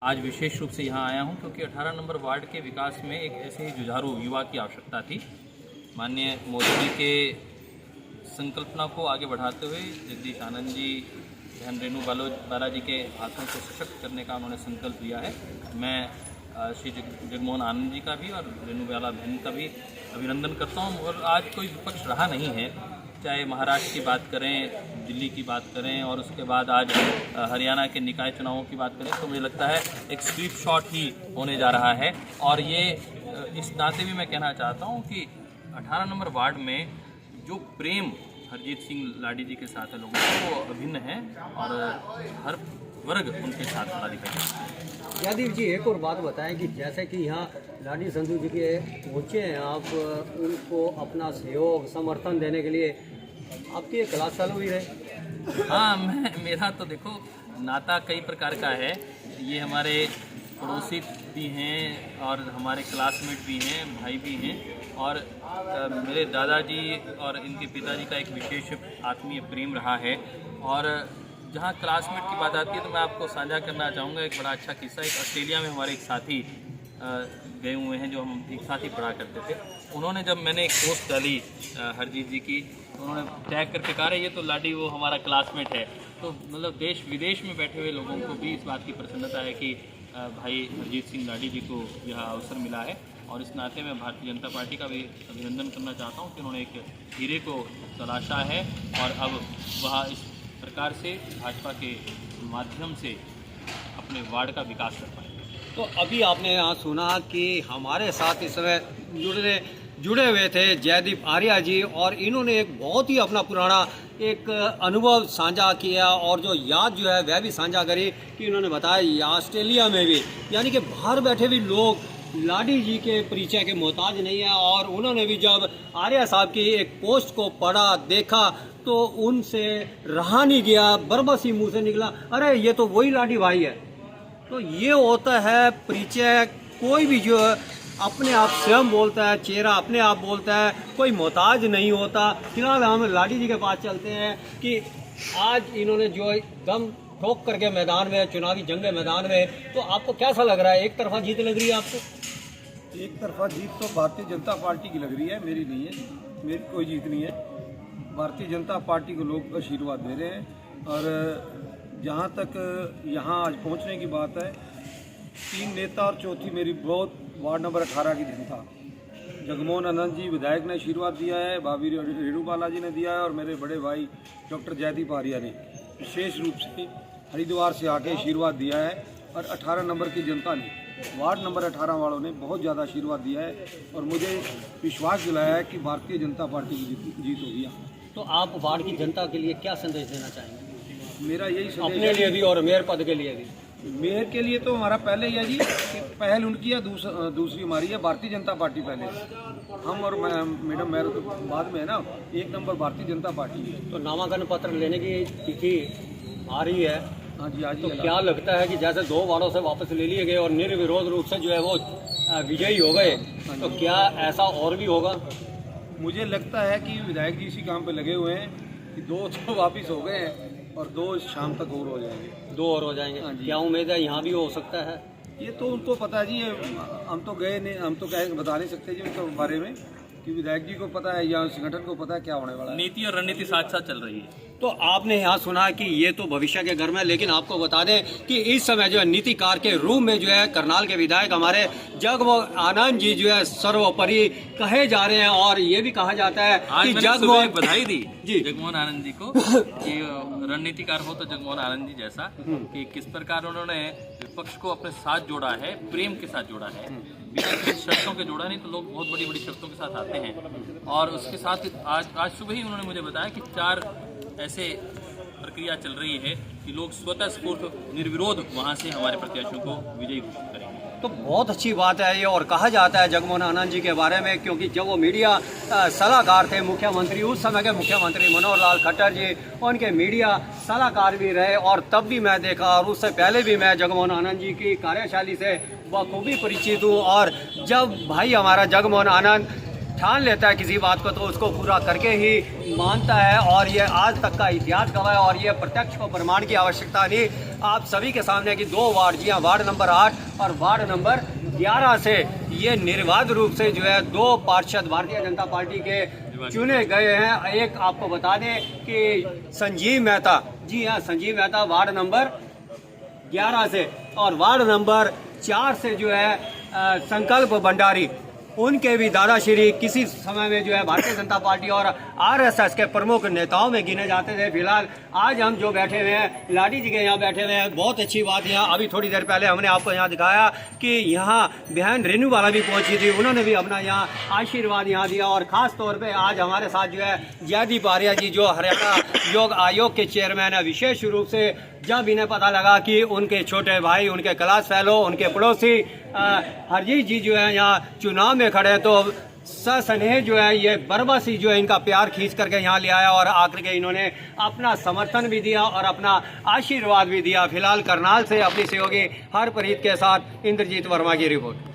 आज विशेष रूप से यहाँ आया हूँ क्योंकि 18 नंबर वार्ड के विकास में एक ऐसे ही जुझारू युवा की आवश्यकता थी। माननीय मोदी जी के संकल्पना को आगे बढ़ाते हुए जगदीश आनंद जी बहन रेणु बालाजी के हाथों को सशक्त करने का उन्होंने संकल्प लिया है। मैं श्री जगमोहन आनंद जी का भी और रेणु बाला बहन का भी अभिनंदन करता हूँ। और आज कोई विपक्ष रहा नहीं है, चाहे महाराष्ट्र की बात करें, दिल्ली की बात करें और उसके बाद आज हरियाणा के निकाय चुनावों की बात करें, तो मुझे लगता है एक स्वीप शॉट ही होने जा रहा है। और ये इस नाते भी मैं कहना चाहता हूँ कि 18 नंबर वार्ड में जो प्रेम हरजीत सिंह लाडी जी के साथ है लोगों को, वो अभिन्न है और हर वर्ग उनके साथ खड़ा दिखाई देता है। जयदीप जी, एक और बात बताएं कि जैसे कि यहाँ लाडी संधू जी के पहुँचे हैं, आप उनको अपना सहयोग समर्थन देने के लिए आपकी एक क्लास चालू हुई है। हाँ, मेरा तो देखो नाता कई प्रकार का है। ये हमारे पड़ोसी भी हैं और हमारे क्लासमेट भी हैं, भाई भी हैं। और मेरे दादाजी और इनके पिताजी का एक विशेष आत्मीय प्रेम रहा है। और जहाँ क्लासमेट की बात आती है तो मैं आपको साझा करना चाहूँगा एक बड़ा अच्छा किस्सा। एक ऑस्ट्रेलिया में हमारे एक साथी गए हुए हैं जो हम एक साथ ही पढ़ा करते थे। उन्होंने जब मैंने एक पोस्ट डाली हरजीत जी की, तो उन्होंने टैग करके कहा ये तो लाडी वो हमारा क्लासमेट है। तो मतलब देश विदेश में बैठे हुए लोगों को भी इस बात की प्रसन्नता है कि भाई हरजीत सिंह लाडी जी को यह अवसर मिला है। और इस नाते मैं भारतीय जनता पार्टी का भी अभिनंदन करना चाहता हूँ कि उन्होंने एक हीरे को तलाशा है और अब वह इस प्रकार से भाजपा के माध्यम से अपने वार्ड का विकास कर पाए। तो अभी आपने यहाँ सुना कि हमारे साथ इस समय जुड़े हुए थे जयदीप आर्या जी, और इन्होंने एक बहुत ही अपना पुराना एक अनुभव साझा किया और जो याद जो है वह भी साझा करी कि उन्होंने बताया ऑस्ट्रेलिया में भी, यानी कि बाहर बैठे भी लोग लाडी जी के परिचय के मोहताज नहीं है। और उन्होंने भी जब आर्या साहब की एक पोस्ट को पढ़ा देखा तो उनसे रहा नहीं गया, बरबस ही मुँह से निकला, अरे ये तो वही लाडी भाई है। तो ये होता है परिचय। कोई भी जो अपने आप स्वयं बोलता है, चेहरा अपने आप बोलता है, कोई मोहताज नहीं होता। फिलहाल हम लाडी जी के पास चलते हैं कि आज इन्होंने जो दम ठोक करके मैदान में, चुनावी जंग के मैदान में, तो आपको कैसा लग रहा है? एक तरफा जीत लग रही है आपको? एक तरफा जीत तो भारतीय जनता पार्टी की लग रही है, मेरी नहीं है। मेरी कोई जीत नहीं है। भारतीय जनता पार्टी को लोग आशीर्वाद दे रहे हैं। और जहाँ तक यहाँ आज पहुँचने की बात है, 3 नेता और चौथी मेरी बहुत वार्ड नंबर 18 की जनता। जगमोहन आनंद जी विधायक ने आशीर्वाद दिया है, भाभी रेणु बालाजी ने दिया है और मेरे बड़े भाई डॉक्टर जयदीप आर्या ने विशेष रूप से हरिद्वार से आके आशीर्वाद दिया है। और 18 नंबर की जनता ने, वार्ड नंबर 18 वालों ने बहुत ज़्यादा आशीर्वाद दिया है और मुझे विश्वास दिलाया है कि भारतीय जनता पार्टी की जीत होगी। तो आप वार्ड की जनता के लिए क्या संदेश देना चाहेंगे? मेरा यही संदेश अपने लिए भी और मेयर पद के लिए भी। मेयर के लिए तो हमारा पहले ही है जी कि पहल उनकी है, दूसरी हमारी है। भारतीय जनता पार्टी पहले, हम और मैडम मेयर तो बाद में है ना। 1 नंबर भारतीय जनता पार्टी है। तो नामांकन पत्र लेने की तिथि आ रही है। हाँ जी, आज तो क्या लगता है कि जैसे 2 वार्डों से वापस ले लिए गए और निर्विरोध रूप से जो है वो विजयी हो गए, तो क्या ऐसा और भी होगा? मुझे लगता है कि विधायक जी इसी काम पे लगे हुए हैं कि 2 तो वापिस हो गए हैं और 2 शाम तक और हो जाएंगे। 2 और हो जाएंगे। हाँ जी। क्या उम्मीद है यहाँ भी हो सकता है? ये तो उनको पता है जी। हम तो गए नहीं, हम तो बता नहीं सकते जी उनके बारे में, कि विधायक जी को पता है या संगठन को पता है क्या होने वाला है। नीति और रणनीति साथ साथ चल रही है। तो आपने यहाँ सुना कि ये तो भविष्य के घर में, लेकिन आपको बता दें कि इस समय जो है नीतिकार के रूप में जो है करनाल के विधायक हमारे जगमोहन आनंद जी जो है सर्वोपरि कहे जा रहे हैं। और ये भी कहा जाता है कि जगमोहन बधाई दी जी जगमोहन आनंद जी को कि रणनीतिकार हो तो जगमोहन आनंद जी जैसा, कि किस प्रकार उन्होंने विपक्ष को अपने साथ जोड़ा है, प्रेम के साथ जोड़ा है, बिना किसी शर्तों के जोड़ा नहीं। तो लोग बहुत बड़ी बड़ी शर्तों के साथ आते हैं। और उसके साथ आज सुबह ही उन्होंने मुझे बताया कि 4 ऐसे प्रक्रिया चल रही है कि लोग स्वतः स्फूर्त निर्विरोध वहां से हमारे प्रत्याशियों को विजयी घोषित करेंगे। तो बहुत अच्छी बात है ये। और कहा जाता है जगमोहन आनंद जी के बारे में, क्योंकि जब वो मीडिया सलाहकार थे मुख्यमंत्री, उस समय के मुख्यमंत्री मनोहर लाल खट्टर जी उनके मीडिया सलाहकार भी रहे। और तब भी मैं देखा, और उससे पहले भी मैं जगमोहन आनंद जी की कार्यशैली से बखूबी परिचित हूँ। और जब भाई हमारा जगमोहन आनंद ठान लेता है किसी बात को तो उसको पूरा करके ही मानता है, और ये आज तक का इतिहास गवाह है। और ये प्रत्यक्ष को प्रमाण की आवश्यकता नहीं, आप सभी के सामने कि 2 वार्ड, जी हाँ, वार्ड नंबर 8 और वार्ड नंबर 11 से ये निर्बाध रूप से जो है 2 पार्षद भारतीय जनता पार्टी के चुने गए हैं। एक आपको बता दें कि संजीव मेहता, जी हाँ, संजीव मेहता वार्ड नंबर 11 से, और वार्ड नंबर 4 से जो है संकल्प भंडारी, उनके भी दादाश्री किसी समय में जो है भारतीय जनता पार्टी और आरएसएस के प्रमुख नेताओं में गिने जाते थे। फिलहाल आज हम जो बैठे हुए हैं, लाडी जी के यहाँ बैठे हुए हैं। बहुत अच्छी बात, यहाँ अभी थोड़ी देर पहले हमने आपको यहाँ दिखाया कि यहाँ बहन रेनू वाला भी पहुंची थी, उन्होंने भी अपना यहाँ आशीर्वाद यहाँ दिया। और ख़ास तौर पर आज हमारे साथ जो है जयदीप आर्या जी, जो हरियाणा योग आयोग के चेयरमैन है, विशेष रूप से जब इन्हें पता लगा कि उनके छोटे भाई, उनके क्लास फेलो, उनके पड़ोसी हरजीत जी जो है यहाँ चुनाव में खड़े, तो सस्नेह जो है ये बरबसी जो है इनका प्यार खींच करके यहाँ ले आया, और आकर के इन्होंने अपना समर्थन भी दिया और अपना आशीर्वाद भी दिया। फिलहाल करनाल से अपनी सहयोगी हरप्रीत के साथ इंद्रजीत वर्मा की रिपोर्ट।